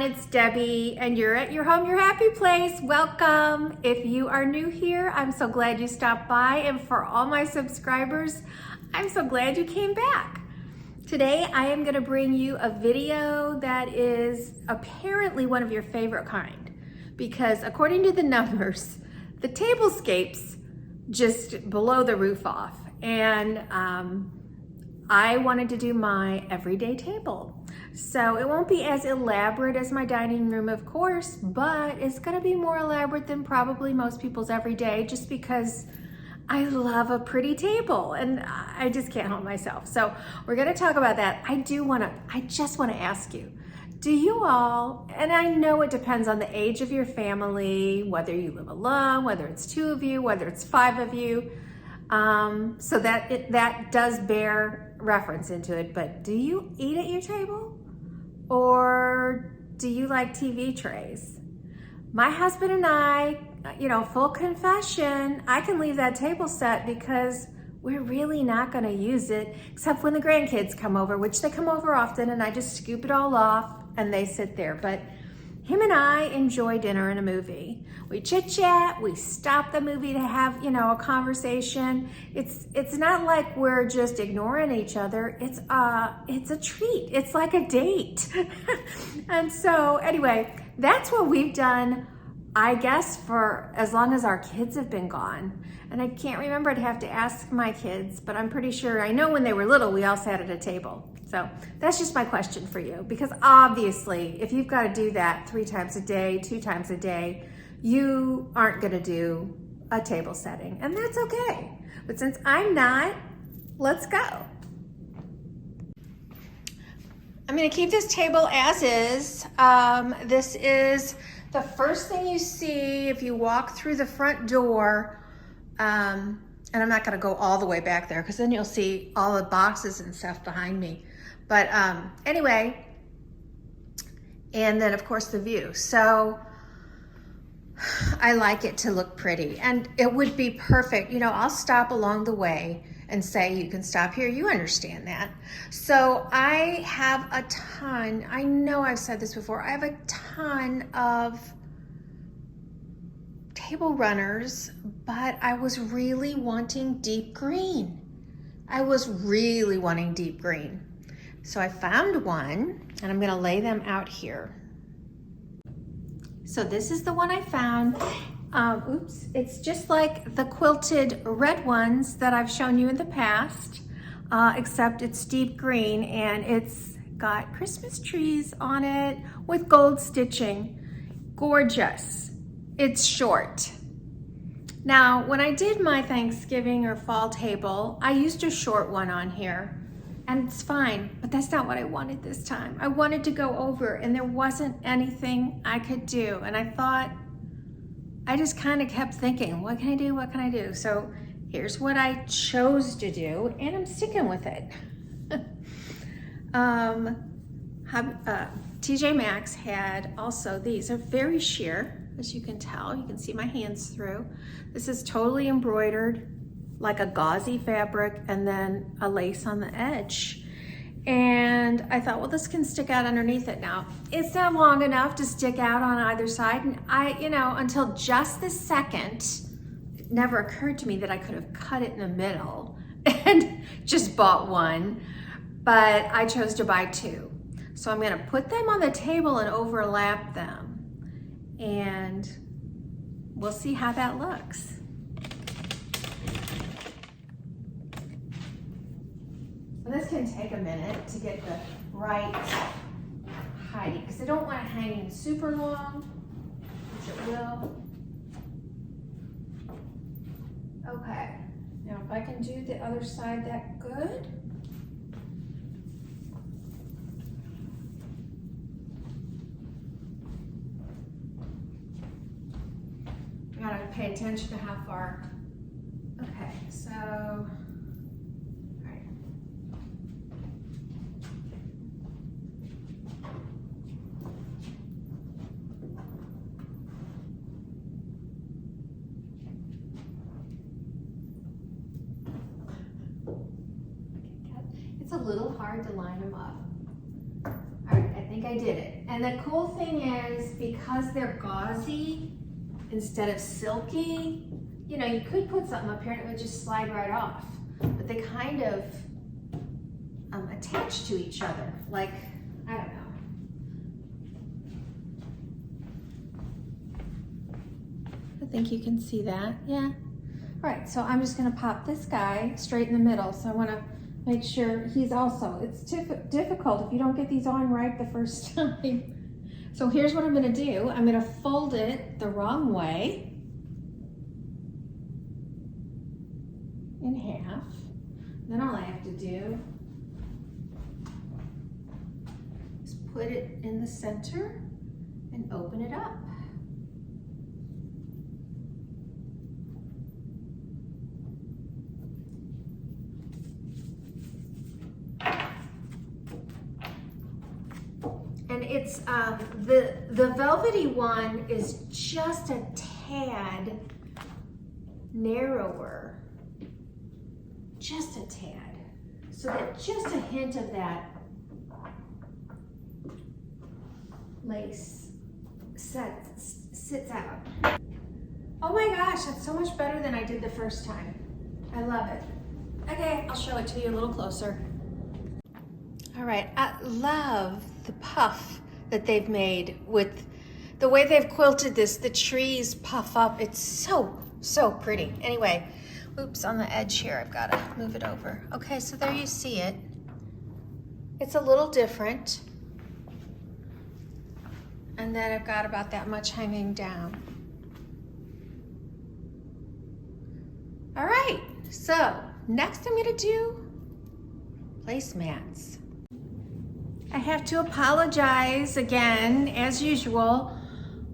it's Debbie, and you're at your home, your happy place. Welcome. If you are new here, I'm so glad you stopped by, and for all my subscribers, I'm so glad you came back. Today, I am gonna bring you a video that is apparently one of your favorite kind, because according to the numbers, the Tablescapes just blow the roof off, and I wanted to do my everyday table. So it won't be as elaborate as my dining room, of course, but it's gonna be more elaborate than probably most people's everyday, just because I love a pretty table and I just can't help myself. So we're gonna talk about that. I just wanna ask you, do you all, and I know it depends on the age of your family, whether you live alone, whether it's 2 of you, whether it's 5 of you, so that does bear reference into it, but do you eat at your table? Or do you like TV trays? My husband and I, full confession, I can leave that table set because we're really not gonna use it except when the grandkids come over, which they come over often, and I just scoop it all off and they sit there. But him and I enjoy dinner and a movie. We chit chat, we stop the movie to have, a conversation. It's not like we're just ignoring each other. It's a treat. It's like a date. And so anyway, that's what we've done, I guess, for as long as our kids have been gone. And I can't remember, I'd have to ask my kids, but I'm pretty sure, I know when they were little, we all sat at a table. So that's just my question for you, because obviously if you've got to do that 3 times a day, 2 times a day, you aren't going to do a table setting, and that's okay. But since I'm not, let's go. I'm going to keep this table as is. This is the first thing you see if you walk through the front door. And I'm not going to go all the way back there because then you'll see all the boxes and stuff behind me. But anyway, and then of course the view. So I like it to look pretty, and it would be perfect. I'll stop along the way and say, you can stop here. You understand that. So I have a ton, I know I've said this before, I have a ton of table runners, but I was really wanting deep green. So I found one, and I'm gonna lay them out here. So this is the one I found. It's just like the quilted red ones that I've shown you in the past, except it's deep green, and it's got Christmas trees on it with gold stitching. Gorgeous. It's short. Now, when I did my Thanksgiving or fall table, I used a short one on here, and it's fine, but that's not what I wanted this time. I wanted to go over, and there wasn't anything I could do. And I just kind of kept thinking, what can I do? So here's what I chose to do, and I'm sticking with it. TJ Maxx had also, these are very sheer, as you can tell. You can see my hands through. This is totally embroidered, like a gauzy fabric, and then a lace on the edge. And I thought, well, this can stick out underneath it. Now, it's not long enough to stick out on either side. And until just this second, it never occurred to me that I could have cut it in the middle and just bought one, but I chose to buy 2. So I'm gonna put them on the table and overlap them, and we'll see how that looks. This can take a minute to get the right height, because I don't want it hanging super long, which it will. Okay, now if I can do the other side that good. I gotta pay attention to how far. Okay, so. It's a little hard to line them up. I think think I did it. And the cool thing is, because they're gauzy instead of silky, you know, you could put something up here and it would just slide right off. But they kind of attach to each other. Like, I don't know. I think you can see that, yeah. All right, so I'm just gonna pop this guy straight in the middle. So I wanna make sure he's also, it's difficult if you don't get these on right the first time. So here's what I'm gonna do. I'm gonna fold it the wrong way in half. Then all I have to do is put it in the center and open it up. And it's, the velvety one is just a tad narrower, just a tad. So that just a hint of that lace sits out. Oh my gosh, that's so much better than I did the first time. I love it. Okay, I'll show it to you a little closer. All right, I love the puff that they've made with the way they've quilted this. The trees puff up. It's so, so pretty. Anyway, oops, on the edge here, I've got to move it over. Okay, so there you see it. It's a little different. And then I've got about that much hanging down. All right, so next I'm going to do placemats. I have to apologize again, as usual.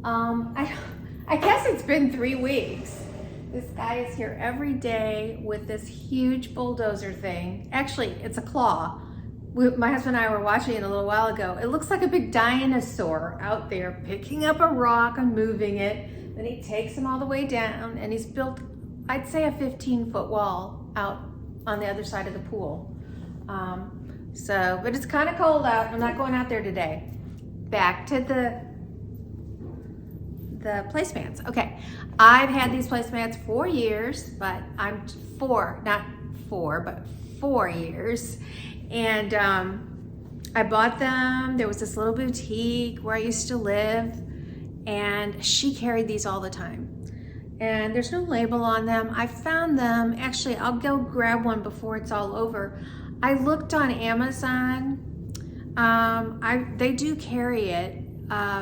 I guess it's been 3 weeks. This guy is here every day with this huge bulldozer thing. Actually, it's a claw. My husband and I were watching it a little while ago. It looks like a big dinosaur out there picking up a rock and moving it. Then he takes him all the way down, and he's built, I'd say, a 15-foot wall out on the other side of the pool. But it's kind of cold out. I'm not going out there today. Back to the placemats. Okay, I've had these placemats 4 years, but I'm 4 years. And I bought them. There was this little boutique where I used to live, and she carried these all the time. And there's no label on them. I found them, actually, I'll go grab one before it's all over. I looked on Amazon. They do carry it.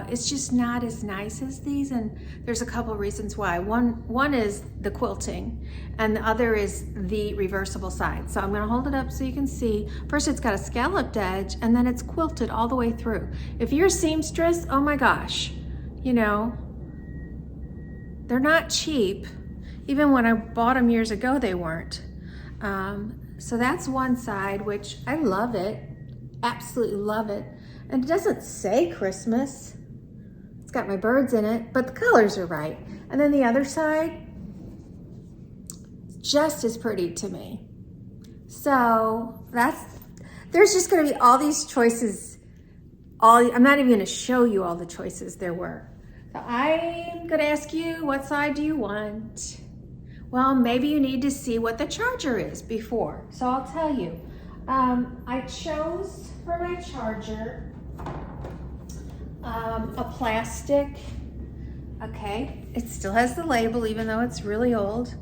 It's just not as nice as these, and there's a couple reasons why. One is the quilting, and the other is the reversible side. So I'm gonna hold it up so you can see. First, it's got a scalloped edge, and then it's quilted all the way through. If you're a seamstress, oh my gosh, you know, they're not cheap. Even when I bought them years ago, they weren't. So that's one side, which I love it, absolutely love it. And it doesn't say Christmas. It's got my birds in it, but the colors are right. And then the other side, just as pretty to me. So there's just gonna be all these choices. I'm not even gonna show you all the choices there were. So I'm gonna ask you, what side do you want? Well, maybe you need to see what the charger is before. So I'll tell you. I chose for my charger a plastic. Okay, it still has the label even though it's really old.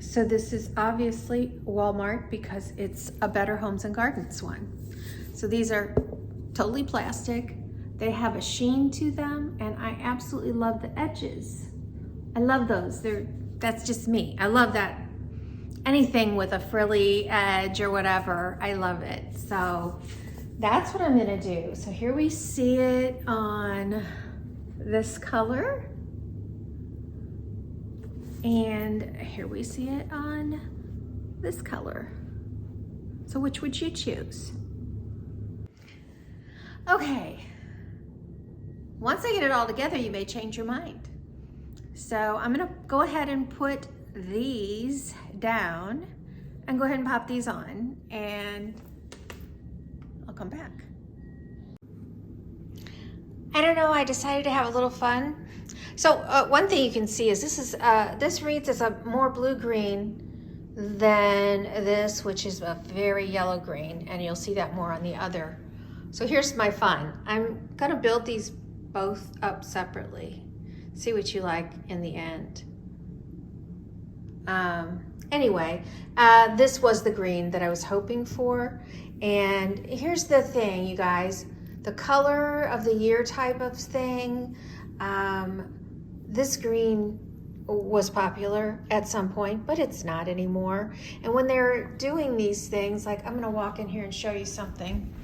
So this is obviously Walmart because it's a Better Homes and Gardens one. So these are totally plastic. They have a sheen to them, and I absolutely love the edges. I love those. That's just me. I love that. Anything with a frilly edge or whatever, I love it. So that's what I'm gonna do. So here we see it on this color. And here we see it on this color. So which would you choose? Okay. Once I get it all together, you may change your mind. So I'm gonna go ahead and put these down and go ahead and pop these on, and I'll come back. I don't know, I decided to have a little fun. So one thing you can see is this reads as a more blue-green than this, which is a very yellow-green, and you'll see that more on the other. So here's my fun. I'm gonna build these both up separately. See what you like in the end. Anyway, this was the green that I was hoping for. And here's the thing, you guys, the color of the year type of thing, this green was popular at some point, but it's not anymore. And when they're doing these things, like I'm gonna walk in here and show you something.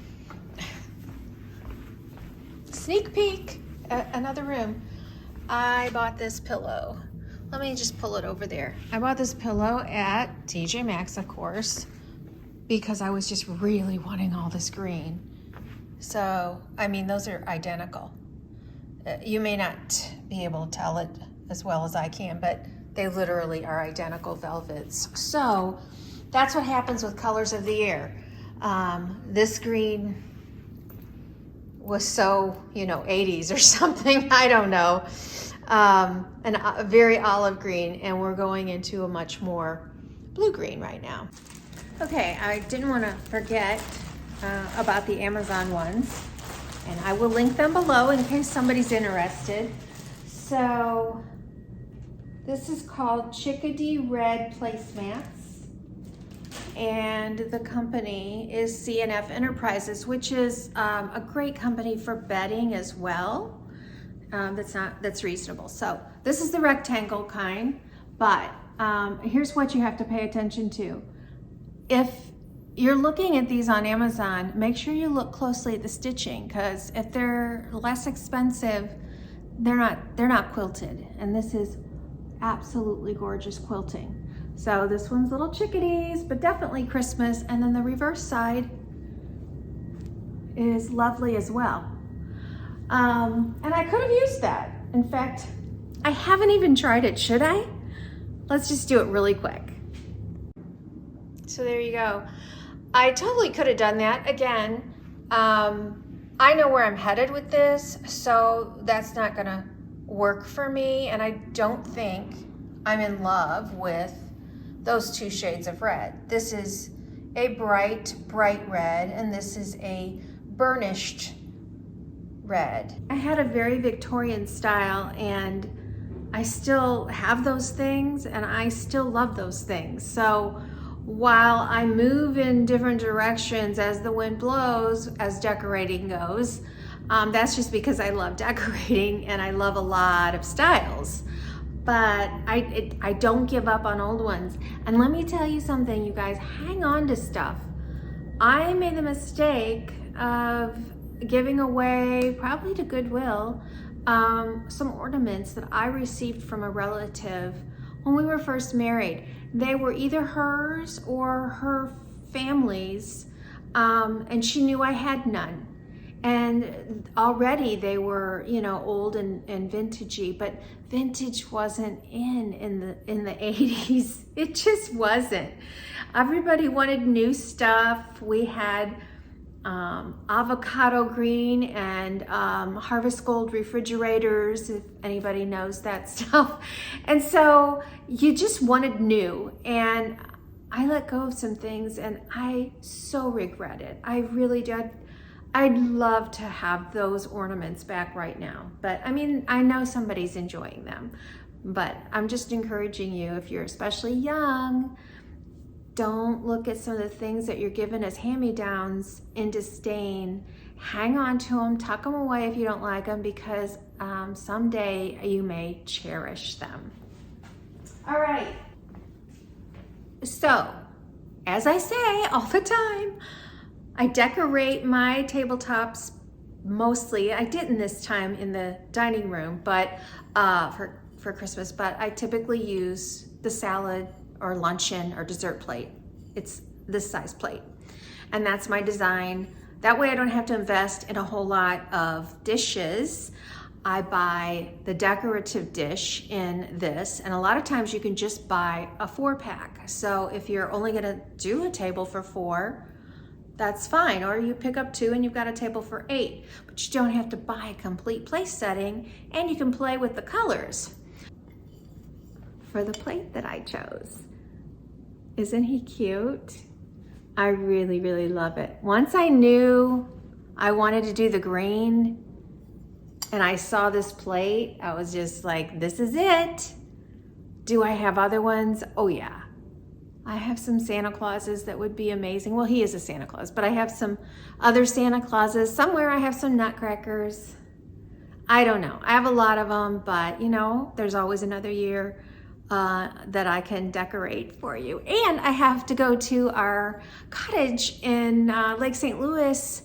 Sneak peek, another room. I bought this pillow. Let me just pull it over there. I bought this pillow at TJ Maxx, of course, because I was just really wanting all this green. So, I mean, those are identical. You may not be able to tell it as well as I can, but they literally are identical velvets. So, that's what happens with colors of the year. This green was so, 80s or something, I don't know. A very olive green, and we're going into a much more blue-green right now. Okay, I didn't want to forget about the Amazon ones, and I will link them below in case somebody's interested. So this is called Chickadee Red Placemats, and the company is CNF Enterprises, which is a great company for bedding as well. That's reasonable. So this is the rectangle kind, but here's what you have to pay attention to. If you're looking at these on Amazon, make sure you look closely at the stitching, because if they're less expensive, they're not quilted, and this is absolutely gorgeous quilting. So this one's little chickadees, but definitely Christmas, and then the reverse side is lovely as well. And I could have used that. In fact, I haven't even tried it. Should I? Let's just do it really quick. So there you go. I totally could have done that. Again, I know where I'm headed with this, so that's not gonna work for me. And I don't think I'm in love with those two shades of red. This is a bright red, and this is a burnished red. I had a very Victorian style, and I still have those things, and I still love those things. So while I move in different directions as the wind blows, as decorating goes, that's just because I love decorating and I love a lot of styles. But I don't give up on old ones. And let me tell you something, you guys, hang on to stuff. I made the mistake of giving away, probably to Goodwill, some ornaments that I received from a relative when we were first married. They were either hers or her family's, and she knew I had none. And already they were, old and vintagey, but vintage wasn't in the 80s. It just wasn't. Everybody wanted new stuff. We had avocado green and harvest gold refrigerators, if anybody knows that stuff. And so you just wanted new, and I let go of some things, and I so regret it. I really did. I'd love to have those ornaments back right now, but I mean, I know somebody's enjoying them, but I'm just encouraging you, if you're especially young, don't look at some of the things that you're given as hand-me-downs in disdain. Hang on to them, tuck them away if you don't like them, because someday you may cherish them. All right. So, as I say all the time, I decorate my tabletops mostly. I didn't this time in the dining room, but for Christmas, but I typically use the salad or luncheon or dessert plate. It's this size plate. And that's my design. That way I don't have to invest in a whole lot of dishes. I buy the decorative dish in this, and a lot of times you can just buy a 4-pack. So if you're only gonna do a table for 4, that's fine. Or you pick up 2 and you've got a table for 8, but you don't have to buy a complete place setting, and you can play with the colors. For the plate that I chose, isn't he cute? I really, really love it. Once I knew I wanted to do the green and I saw this plate, I was just like, this is it. Do I have other ones? Oh yeah. I have some Santa Clauses that would be amazing. Well, he is a Santa Claus, but I have some other Santa Clauses. Somewhere I have some nutcrackers. I don't know. I have a lot of them, but you know, there's always another year that I can decorate for you. And I have to go to our cottage in Lake St. Louis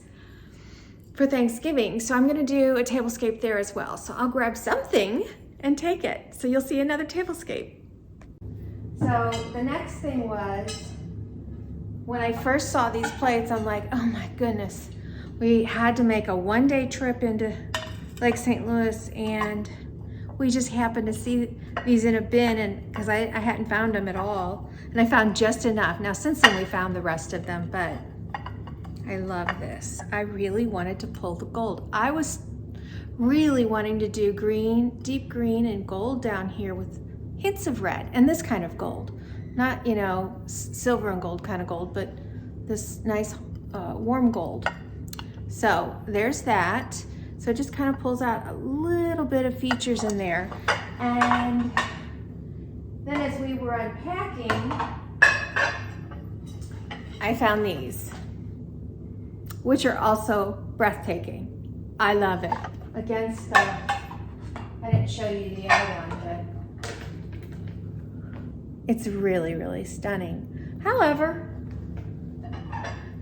for Thanksgiving. So I'm gonna do a tablescape there as well. So I'll grab something and take it. So you'll see another tablescape. So the next thing was, when I first saw these plates, I'm like, oh my goodness. We had to make a one-day trip into Lake St. Louis, and we just happened to see these in a bin, and because I hadn't found them at all. And I found just enough. Now since then we found the rest of them, but I love this. I really wanted to pull the gold. I was really wanting to do green, deep green and gold down here with hints of red, and this kind of gold. Not, you know, silver and gold kind of gold, but this nice warm gold. So there's that. So it just kind of pulls out a little bit of features in there. And then as we were unpacking, I found these, which are also breathtaking. I love it. Against the, I didn't show you the other one, but it's really, really stunning. However,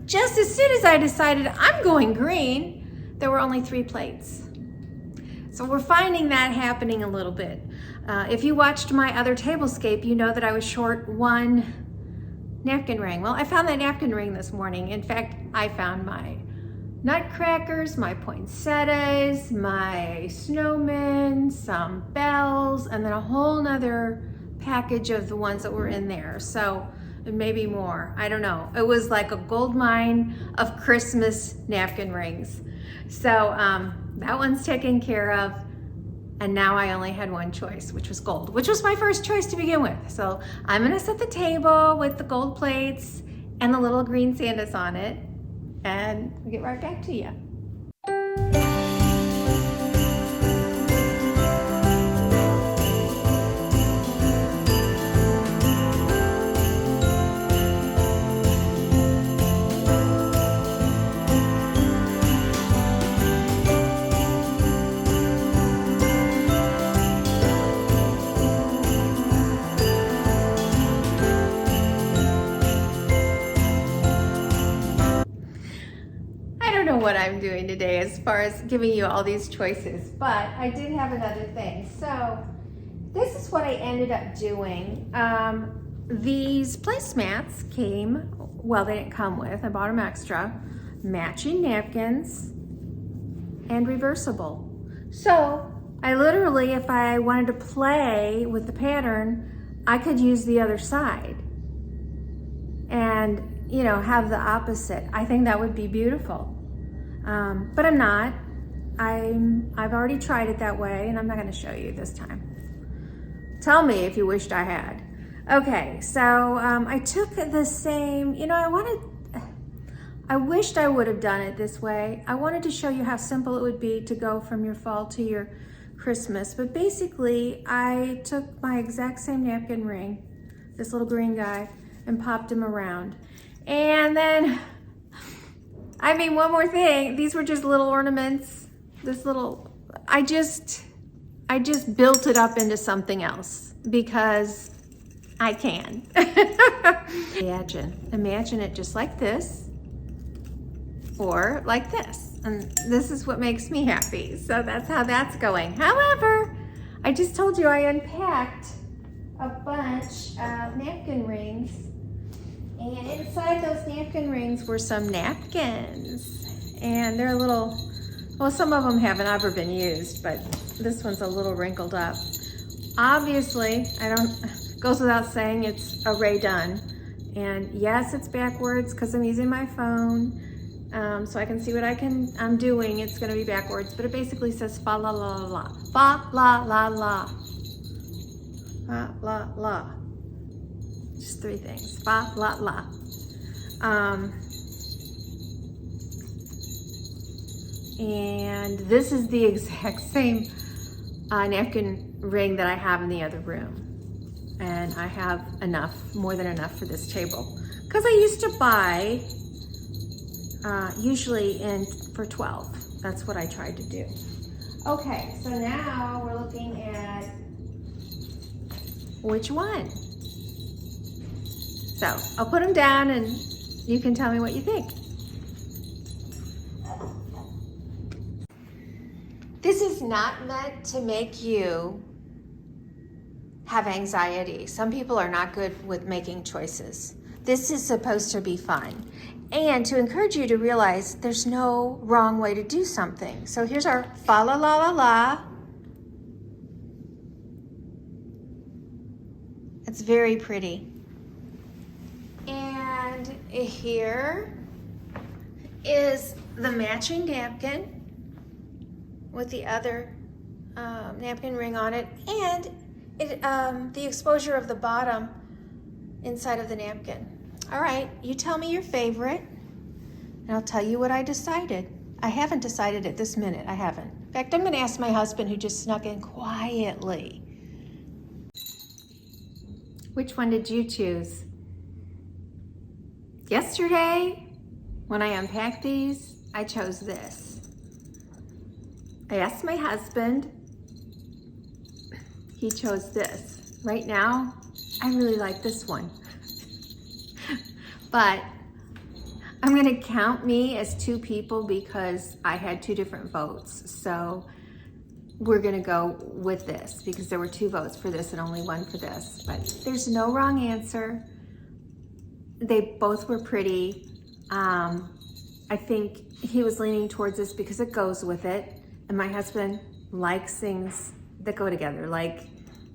just as soon as I decided I'm going green, there were only 3 plates. So we're finding that happening a little bit. If you watched my other tablescape, you know that I was short 1 napkin ring. Well, I found that napkin ring this morning. In fact, I found my nutcrackers, my poinsettias, my snowmen, some bells, and then a whole nother package of the ones that were in there. So maybe more, I don't know. It was like a gold mine of Christmas napkin rings. So that one's taken care of. And now I only had one choice, which was gold, which was my first choice to begin with. So I'm gonna set the table with the gold plates and the little green Santas on it, and we'll get right back to you. What I'm doing today as far as giving you all these choices, but I did have another thing. So this is what I ended up doing. These placemats came, well, they didn't come with, I bought them extra, matching napkins and reversible. So I literally, if I wanted to play with the pattern, I could use the other side and, you know, have the opposite. I think that would be beautiful. But I'm not. I've already tried it that way, and I'm not gonna show you this time. Tell me if you wished I had. Okay, so I took the same, you know, I wished I would have done it this way. I wanted to show you how simple it would be to go from your fall to your Christmas, but basically I took my exact same napkin ring, this little green guy, and popped him around. And then, I mean, one more thing, these were just little ornaments. This little, I just built it up into something else because I can. Imagine it just like this or like this. And this is what makes me happy. So that's how that's going. However, I just told you I unpacked a bunch of napkin rings. And inside those napkin rings were some napkins. And they're a little, well, some of them haven't ever been used, but this one's a little wrinkled up. Obviously, goes without saying, it's a Ray done. And yes, it's backwards because I'm using my phone. so I can see what I'm doing. It's gonna be backwards, but it basically says fa la la la la. Fa la la la. Fa la la. Just 3 things. Fa la la. And this is the exact same napkin ring that I have in the other room. And I have enough, more than enough for this table. Because I used to buy, usually for 12. That's what I tried to do. Okay, so now we're looking at which one. So I'll put them down and you can tell me what you think. This is not meant to make you have anxiety. Some people are not good with making choices. This is supposed to be fun and to encourage you to realize there's no wrong way to do something. So here's our fa la la la la. It's very pretty. And here is the matching napkin with the other napkin ring on it, and the exposure of the bottom inside of the napkin. All right, you tell me your favorite, and I'll tell you what I decided. I haven't decided at this minute, I haven't. In fact, I'm gonna ask my husband, who just snuck in quietly. Which one did you choose? Yesterday, when I unpacked these, I chose this. I asked my husband, he chose this. Right now, I really like this one. But I'm gonna count me as 2 people because I had 2 different votes. So we're gonna go with this because there were 2 votes for this and only 1 for this. But there's no wrong answer. They both were pretty. I think he was leaning towards this because it goes with it. And my husband likes things that go together. Like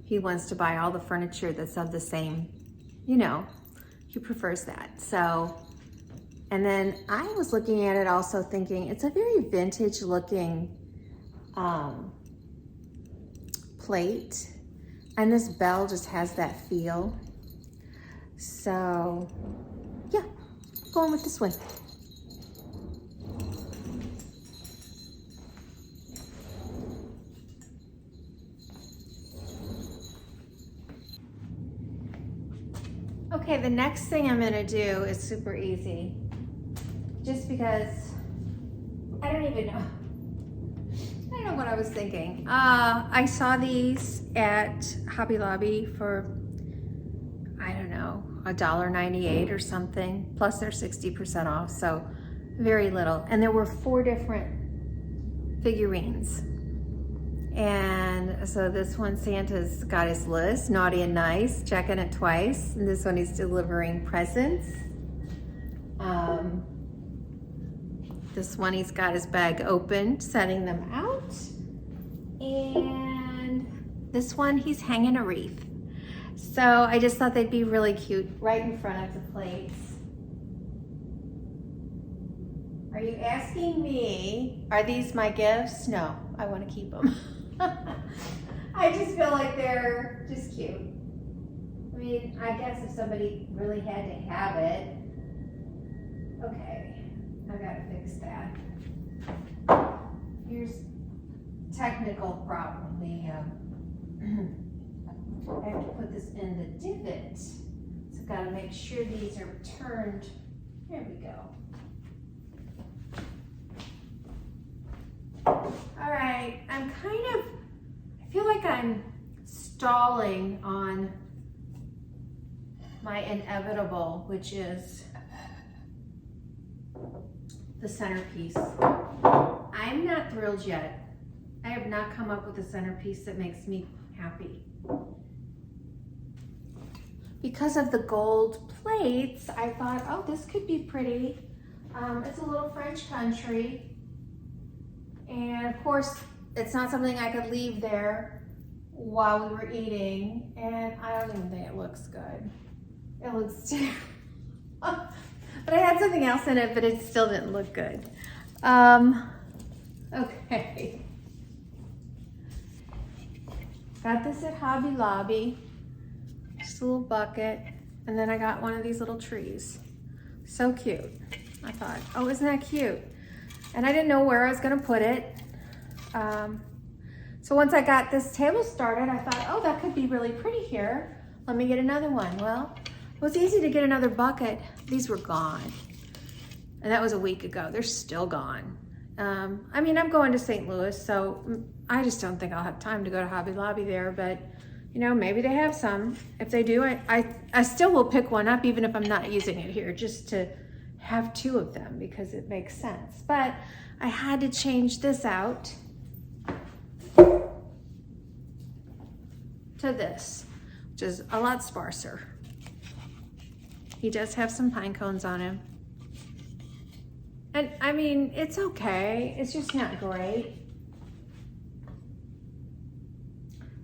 he wants to buy all the furniture that's of the same, you know, he prefers that. So, and then I was looking at it also thinking it's a very vintage looking plate. And this bell just has that feel. So yeah, going with this one. Okay, the next thing I'm gonna do is super easy. Just because I don't even know. I don't know what I was thinking. I saw these at Hobby Lobby for, I don't know, $1.98 or something. Plus they're 60% off, so very little. And there were 4 different figurines. And so this one, Santa's got his list, naughty and nice, checking it twice. And this one, he's delivering presents. This one, he's got his bag open, setting them out. And this one, he's hanging a wreath. So I just thought they'd be really cute right in front of the plates. Are you asking me, are these my gifts? No, I want to keep them. I just feel like they're just cute. I mean, I guess if somebody really had to have it. Okay, I gotta fix that. Here's technical problem. I have to put this in the divot. So I've gotta make sure these are turned. There we go. All right, I feel like I'm stalling on my inevitable, which is the centerpiece. I'm not thrilled yet. I have not come up with a centerpiece that makes me happy. Because of the gold plates, I thought, oh, this could be pretty. It's a little French country. And of course, it's not something I could leave there while we were eating. And I don't even think it looks good. It looks terrible. But I had something else in it, but it still didn't look good. Okay. Got this at Hobby Lobby. Just a little bucket. And then I got one of these little trees. So cute. I thought, oh, isn't that cute? And I didn't know where I was gonna put it. So once I got this table started, I thought, oh, that could be really pretty here. Let me get another one. Well, it was easy to get another bucket. These were gone. And that was a week ago. They're still gone. I mean, I'm going to St. Louis, so I just don't think I'll have time to go to Hobby Lobby there, but you know, maybe they have some. If they do, I still will pick one up even if I'm not using it here, just to have two of them because it makes sense. But I had to change this out to this, which is a lot sparser. He does have some pine cones on him. And I mean, it's okay. It's just not great.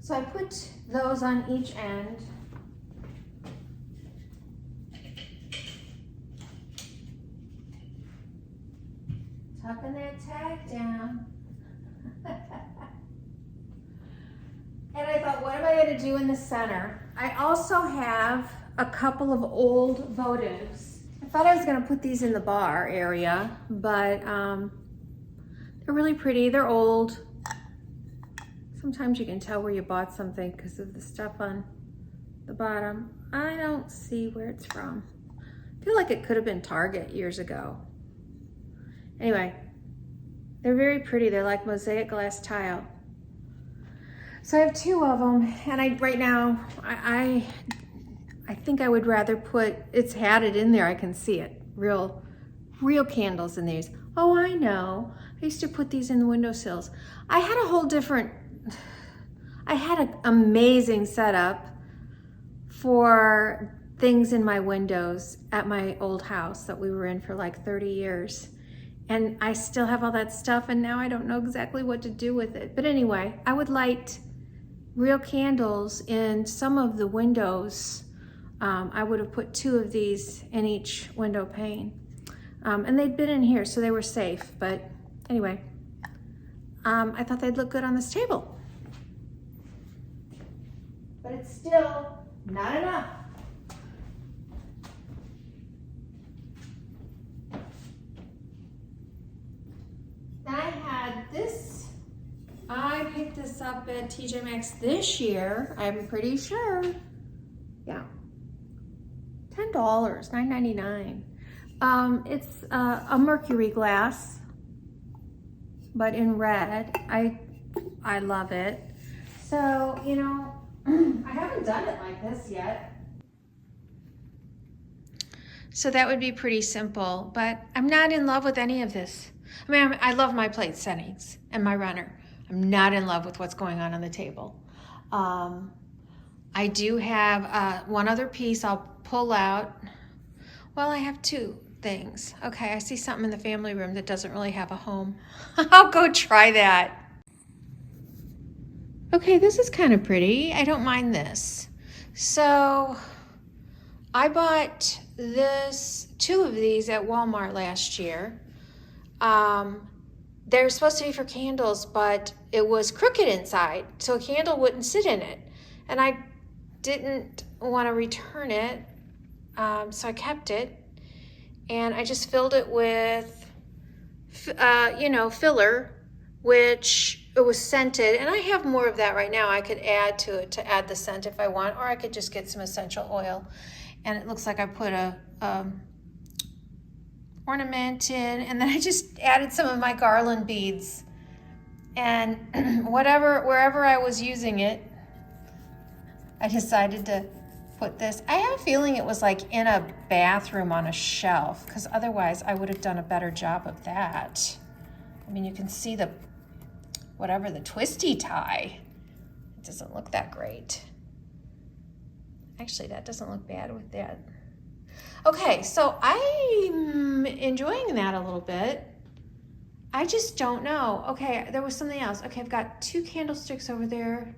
So I put those on each end. Tucking that tag down. And I thought, what am I going to do in the center? I also have a couple of old votives. I thought I was going to put these in the bar area, but they're really pretty. They're old. Sometimes you can tell where you bought something because of the stuff on the bottom. I don't see where it's from. I feel like it could have been Target years ago. Anyway, they're very pretty. They're like mosaic glass tile. So I have two of them, and right now, I think I would rather put, it's had it in there, I can see it, real candles in these. Oh, I know. I used to put these in the windowsills. I had an amazing setup for things in my windows at my old house that we were in for like 30 years. And I still have all that stuff, and now I don't know exactly what to do with it. But anyway, I would light real candles in some of the windows. I would have put two of these in each window pane. And they'd been in here, so they were safe. But anyway, I thought they'd look good on this table. But it's still not enough. Then I had this. I picked this up at TJ Maxx this year, I'm pretty sure. Yeah. $10, $9.99. It's a mercury glass, but in red. I love it. So, you know, I haven't done it like this yet. So that would be pretty simple, but I'm not in love with any of this. I mean, I love my plate settings and my runner. I'm not in love with what's going on the table. I do have one other piece I'll pull out. Well, I have two things. Okay, I see something in the family room that doesn't really have a home. I'll go try that. Okay, this is kind of pretty. I don't mind this. So I bought two of these at Walmart last year. They're supposed to be for candles, but it was crooked inside, so a candle wouldn't sit in it. And I didn't want to return it, so I kept it. And I just filled it with, filler, which it was scented. And I have more of that right now. I could add to it to add the scent if I want, or I could just get some essential oil. And it looks like I put a ornament in, and then I just added some of my garland beads. And wherever I was using it, I decided to put this. I have a feeling it was like in a bathroom on a shelf, because otherwise I would have done a better job of that. I mean, you can see the twisty tie. It doesn't look that great. Actually, that doesn't look bad with that. Okay, so I'm enjoying that a little bit. I just don't know. Okay, there was something else. Okay, I've got two candlesticks over there.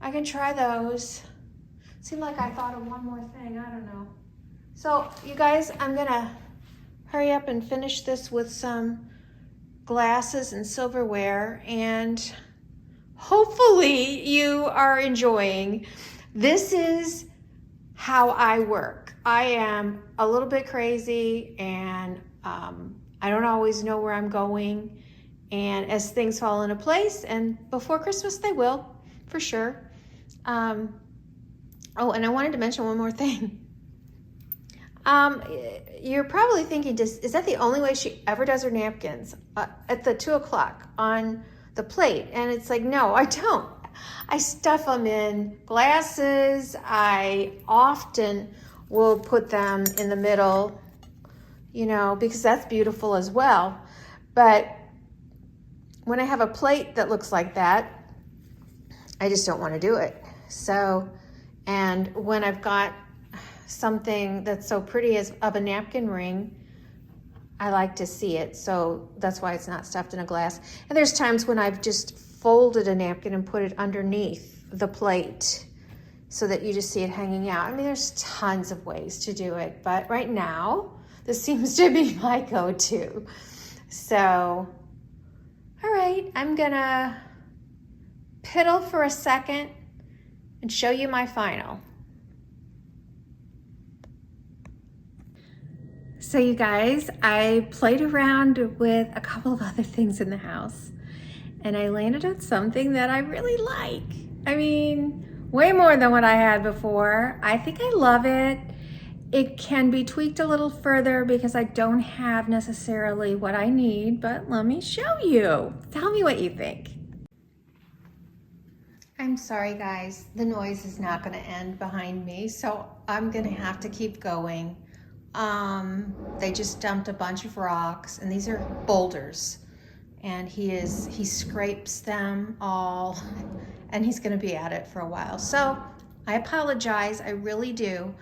I can try those. Seemed like I thought of one more thing. I don't know. So you guys, I'm gonna hurry up and finish this with some glasses and silverware, and hopefully you are enjoying. This is how I work. I am a little bit crazy, and I don't always know where I'm going. And as things fall into place, and before Christmas they will, for sure. Oh, and I wanted to mention one more thing. You're probably thinking, is that the only way she ever does her napkins? At the 2 o'clock on the plate? And it's like, no, I don't. I stuff them in glasses. I often will put them in the middle, you know, because that's beautiful as well. But when I have a plate that looks like that, I just don't want to do it. So, and when I've got something that's so pretty as of a napkin ring, I like to see it. So that's why it's not stuffed in a glass. And there's times when I've just folded a napkin and put it underneath the plate so that you just see it hanging out. I mean, there's tons of ways to do it, but right now, this seems to be my go-to. So, all right, I'm gonna piddle for a second and show you my final. So you guys, I played around with a couple of other things in the house, and I landed on something that I really like. I mean, way more than what I had before. I think I love it. It can be tweaked a little further because I don't have necessarily what I need, but let me show you. Tell me what you think. I'm sorry guys, the noise is not gonna end behind me, so I'm gonna have to keep going. They just dumped a bunch of rocks, and these are boulders, and he scrapes them all, and he's gonna be at it for a while. So I apologize, I really do,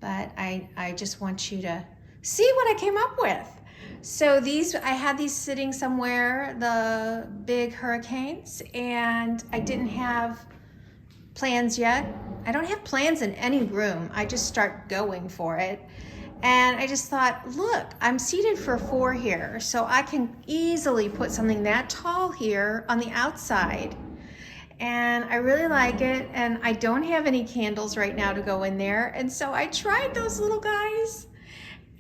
but I just want you to see what I came up with. So I had these sitting somewhere, the big hurricanes, and I didn't have plans yet. I don't have plans in any room. I just start going for it. And I just thought, look, I'm seated for 4 here, so I can easily put something that tall here on the outside. And I really like it, and I don't have any candles right now to go in there, and so I tried those little guys,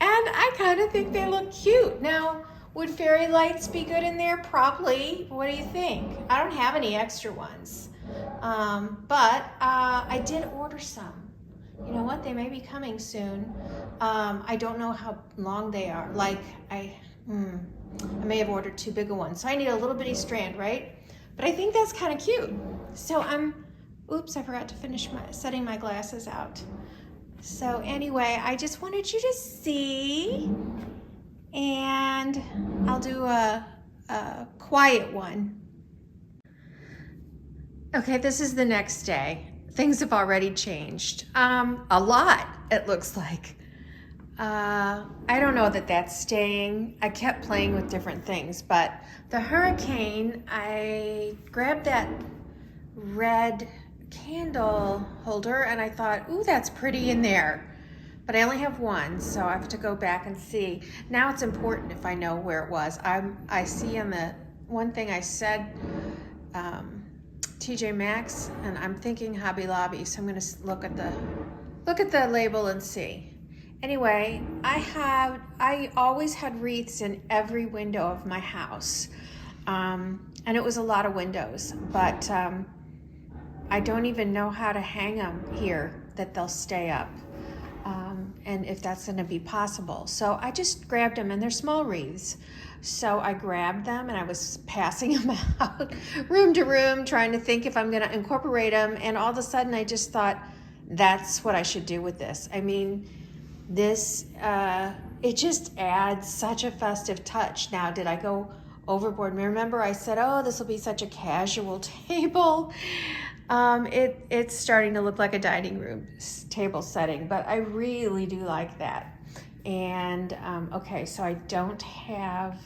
and I kind of think they look cute. Now, would fairy lights be good in there? Probably. What do you think? I don't have any extra ones, but I did order some. You know what? They may be coming soon. I don't know how long they are. Like, I may have ordered too big a one. So I need a little bitty strand, right? But I think that's kind of cute. So oops, I forgot to finish setting my glasses out. So anyway, I just wanted you to see, and I'll do a quiet one. Okay, this is the next day. Things have already changed. A lot, it looks like. I don't know that that's staying. I kept playing with different things, but the hurricane, I grabbed that red candle holder and I thought, ooh, that's pretty in there. But I only have one, so I have to go back and see. Now it's important if I know where it was. I see on the one thing I said, TJ Maxx, and I'm thinking Hobby Lobby, so I'm gonna look at the label and see. Anyway, I always had wreaths in every window of my house, and it was a lot of windows, but I don't even know how to hang them here that they'll stay up, and if that's gonna be possible. So I just grabbed them, and they're small wreaths. So I grabbed them and I was passing them out room to room, trying to think if I'm gonna incorporate them. And all of a sudden I just thought, that's what I should do with this. I mean, this, it just adds such a festive touch. Now, did I go overboard? Remember I said, oh, this will be such a casual table. It's starting to look like a dining room table setting, but I really do like that. And okay, so I don't have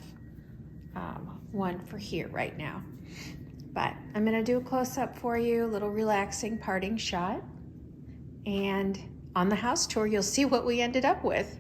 one for here right now, but I'm gonna do a close-up for you, a little relaxing parting shot, and on the house tour, you'll see what we ended up with.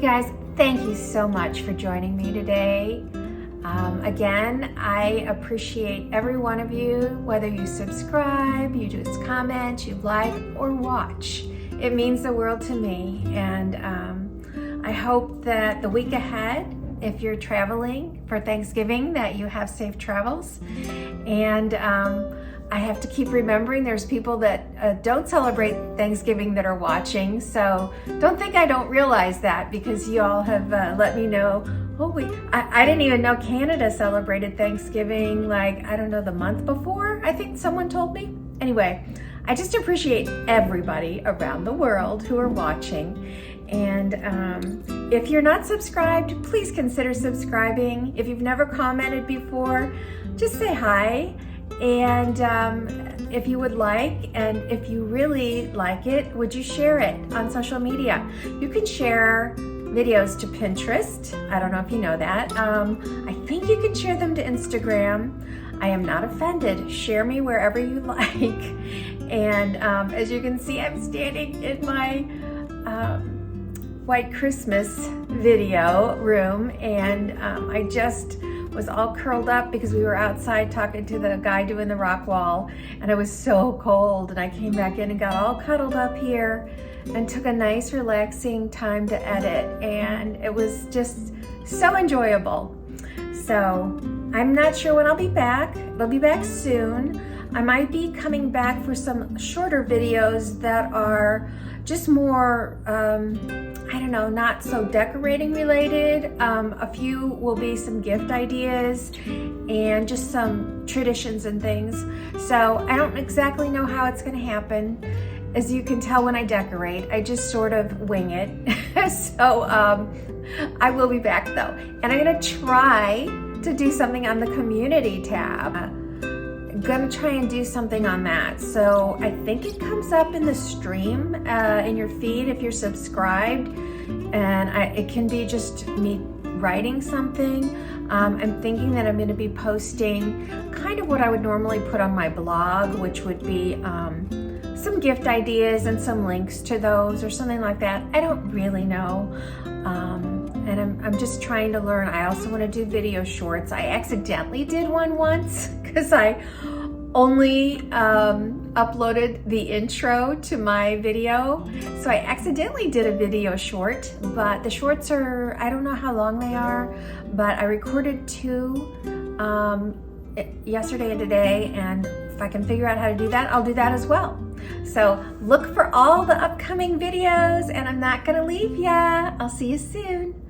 Guys, thank you so much for joining me today. Again, I appreciate every one of you, whether you subscribe, you just comment, you like, or watch. It means the world to me, and I hope that the week ahead, if you're traveling for Thanksgiving, that you have safe travels. And I have to keep remembering there's people that don't celebrate Thanksgiving that are watching, so don't think I don't realize that, because you all have let me know. Oh wait, I didn't even know Canada celebrated Thanksgiving, like, I don't know, the month before, I think someone told me. Anyway, I just appreciate everybody around the world who are watching. And if you're not subscribed, please consider subscribing. If you've never commented before, just say hi. And if you would like, and if you really like it, would you share it on social media? You can share videos to Pinterest. I don't know if you know that. I think you can share them to Instagram. I am not offended. Share me wherever you like. And as you can see, I'm standing in my White Christmas video room, and I just was all curled up because we were outside talking to the guy doing the rock wall, and I was so cold, and I came back in and got all cuddled up here and took a nice relaxing time to edit, and it was just so enjoyable. So I'm not sure when I'll be back. I'll be back soon. I might be coming back for some shorter videos that are just more, I don't know, not so decorating related. A few will be some gift ideas and just some traditions and things. So I don't exactly know how it's gonna happen. As you can tell when I decorate, I just sort of wing it. So I will be back though. And I'm gonna try to do something on the community tab. I'm gonna try and do something on that. So I think it comes up in the stream, in your feed if you're subscribed. And it can be just me writing something. I'm thinking that I'm gonna be posting kind of what I would normally put on my blog, which would be some gift ideas and some links to those or something like that. I don't really know. And I'm just trying to learn. I also want to do video shorts. I accidentally did one once because I only uploaded the intro to my video. So I accidentally did a video short, but the shorts are, I don't know how long they are, but I recorded 2 yesterday and today, and if I can figure out how to do that, I'll do that as well. So look for all the upcoming videos, and I'm not gonna leave ya. I'll see you soon.